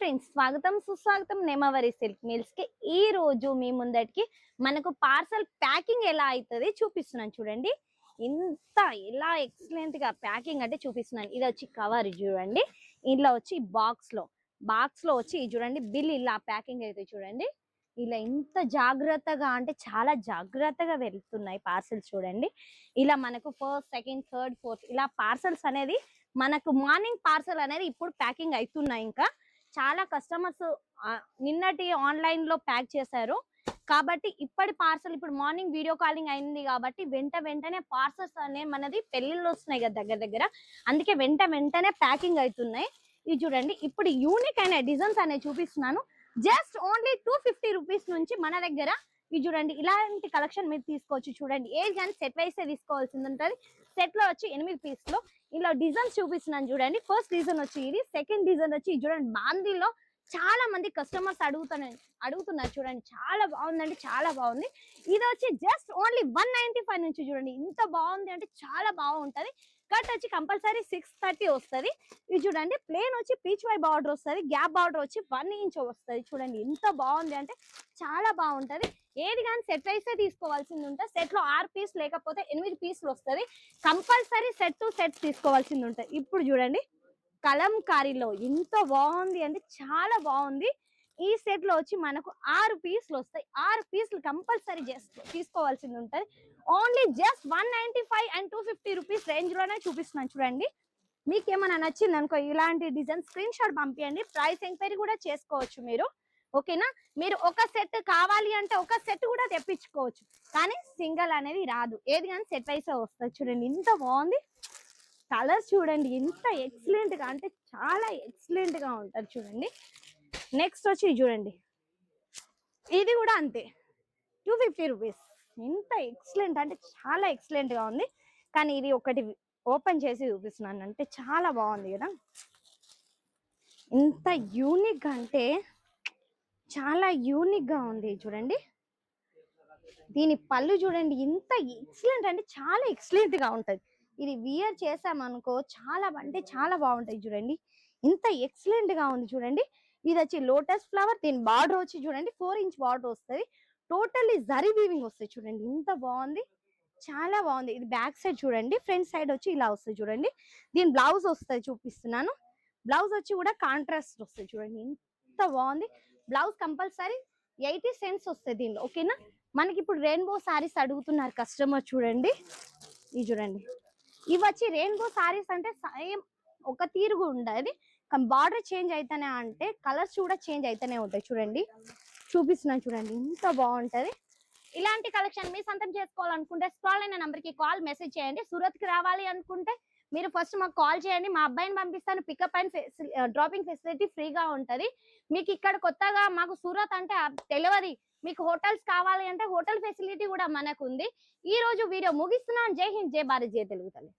Friends, స్వాగతం సుస్వాగతం నేమవరి silk mills కి. ఈ రోజు మీ ముందటికి మనకు పార్సల్ ప్యాకింగ్ ఎలా అవుతుంది చూపిస్తున్నాను చూడండి. ఇంత ఎలా ఎక్సలెంట్ గా ప్యాకింగ్ అంటే చూపిస్తున్నాను. ఇది వచ్చి కవర్ చూడండి, ఇంట్లో వచ్చి బాక్స్ లో వచ్చి చూడండి బిల్ ఇలా ప్యాకింగ్ అయితే చూడండి. ఇలా ఇంత జాగ్రత్తగా అంటే చాలా జాగ్రత్తగా వెళ్తున్నాయి పార్సల్స్ చూడండి. ఇలా మనకు ఫస్ట్, సెకండ్, థర్డ్, ఫోర్త్ ఇలా పార్సల్స్ అనేది మనకు మార్నింగ్ పార్సల్ అనేది ఇప్పుడు ప్యాకింగ్ అవుతున్నాయి. ఇంకా చాలా కస్టమర్స్ నిన్నటి ఆన్లైన్ లో ప్యాక్ చేశారు కాబట్టి ఇప్పటి పార్సల్ ఇప్పుడు మార్నింగ్ వీడియో కాలింగ్ అయింది కాబట్టి వెంటనే పార్సల్స్ అనే మనది పెళ్లిళ్ళు వస్తున్నాయి కదా దగ్గర దగ్గర, అందుకే వెంటనే ప్యాకింగ్ అవుతున్నాయి. ఇది చూడండి, ఇప్పుడు యూనిక్ అయిన డిజైన్స్ అనేవి చూపిస్తున్నాను. జస్ట్ ఓన్లీ 250 రూపీస్ నుంచి మన దగ్గర ఇది చూడండి. ఇలాంటి కలెక్షన్ మీరు తీసుకోవచ్చు చూడండి. ఏది కానీ సెట్ వైసే తీసుకోవాల్సింది ఉంటుంది. సెట్ లో వచ్చి 8 పీస్ లో ఇలా డిజైన్స్ చూపిస్తున్నాను చూడండి. ఫస్ట్ డిజైన్ వచ్చి ఇది, సెకండ్ డిజైన్ వచ్చి చూడండి బాందీలో చాలా మంది కస్టమర్స్ అడుగుతున్నారు చూడండి. చాలా బాగుందండి, చాలా బాగుంది. ఇది వచ్చి జస్ట్ ఓన్లీ 195 నుంచి చూడండి. ఇంత బాగుంది అంటే చాలా బాగుంటది. కట్ వచ్చి కంపల్సరీ 630 వస్తుంది. ఇది చూడండి, ప్లేన్ వచ్చి పీచ్ వై బార్డర్ వస్తుంది, గ్యాప్ బార్డర్ వచ్చి 1 ఇంచ్ వస్తుంది చూడండి. ఎంత బాగుంది అంటే చాలా బాగుంటది. ఏది కానీ సెట్ వైసే తీసుకోవాల్సింది ఉంటుంది. సెట్ లో 6 పీస్ లేకపోతే 8 పీసులు వస్తుంది. కంపల్సరీ సెట్ టు సెట్ తీసుకోవాల్సింది ఉంటుంది. ఇప్పుడు చూడండి, కలంకారీలో ఎంత బాగుంది అంటే చాలా బాగుంది. ఈ సెట్ లో వచ్చి మనకు 6 పీసులు వస్తాయి. 6 పీసులు కంపల్సరీ తీసుకోవాల్సింది ఉంటుంది. Only just 195 and 250 rupees range లోనే చూపిస్తున్నాను చూడండి. మీకు ఏమైనా నచ్చింది అనుకో ఇలాంటి డిజైన్ స్క్రీన్ షాట్ పంపించండి. ప్రైస్ ఎంక్వైరీ కూడా చేసుకోవచ్చు మీరు, ఓకేనా. మీరు ఒక సెట్ కావాలి అంటే ఒక సెట్ కూడా తెప్పించుకోవచ్చు, కానీ సింగిల్ అనేది రాదు. ఏది కానీ సెట్ వైసే వస్తుంది చూడండి. ఇంత బాగుంది. కలర్స్ చూడండి ఎంత ఎక్సలెంట్ గా అంటే చాలా ఎక్సలెంట్ గా ఉంటది చూడండి. నెక్స్ట్ వచ్చి చూడండి, ఇది కూడా అంతే 250 రూపీస్. ఎంత ఎక్సలెంట్ అంటే చాలా ఎక్సలెంట్ గా ఉంది. కానీ ఇది ఒకటి ఓపెన్ చేసి చూపిస్తున్నాను అంటే చాలా బాగుంది కదా. ఇంత యూనిక్ అంటే చాలా యూనిక్ గా ఉంది చూడండి. దీని పళ్ళు చూడండి ఎంత ఎక్సలెంట్ అంటే చాలా ఎక్సలెంట్ గా ఉంటది. ఇది వియర్ చేసామనుకో చాలా అంటే చాలా బాగుంటాయి చూడండి. ఇంత ఎక్సలెంట్ గా ఉంది చూడండి. ఇది వచ్చి లోటస్ ఫ్లవర్, దీని బార్డర్ వచ్చి చూడండి 4 ఇంచ్ బార్డర్ వస్తుంది. టోటల్లీ జరీ వీవింగ్ వస్తాయి చూడండి. ఇంత బాగుంది, చాలా బాగుంది. ఇది బ్యాక్ సైడ్ చూడండి, ఫ్రంట్ సైడ్ వచ్చి ఇలా వస్తుంది చూడండి. దీని బ్లౌజ్ వస్తుంది చూపిస్తున్నాను. బ్లౌజ్ వచ్చి కూడా కాంట్రాస్ట్ వస్తుంది చూడండి. ఎంత బాగుంది. బ్లౌజ్ కంపల్సరీ 80 సెంట్స్ వస్తుంది దీనిలో, ఓకేనా. మనకి ఇప్పుడు రెయిన్బో సారీస్ అడుగుతున్నారు కస్టమర్ చూడండి. ఇది చూడండి, ఇవి వచ్చి రెయిన్బో సారీస్ అంటే సేమ్ ఒక తీరుగా ఉండదు. బార్డర్ చేంజ్ అయితేనే అంటే కలర్స్ కూడా చేంజ్ అయితేనే ఉంటాయి చూడండి. చూపిస్తున్నాను చూడండి ఎంత బాగుంటది. ఇలాంటి కలెక్షన్ మీ సొంతం చేసుకోవాలనుకుంటే స్క్రాల్ అయిన నంబర్ కి కాల్ మెసేజ్ చేయండి. సూరత్ కి రావాలి అనుకుంటే మీరు ఫస్ట్ మాకు కాల్ చేయండి. మా అబ్బాయిని పంపిస్తాను. పికప్ అండ్ డ్రాపింగ్ ఫెసిలిటీ ఫ్రీగా ఉంటది. మీకు ఇక్కడ కొత్తగా మాకు సూరత్ అంటే తెలియదు, మీకు హోటల్స్ కావాలి అంటే హోటల్ ఫెసిలిటీ కూడా మనకు ఉంది. ఈ రోజు వీడియో ముగిస్తున్నాను. జై హింద్, జై భారత్, జై తెలుగు తల్లి.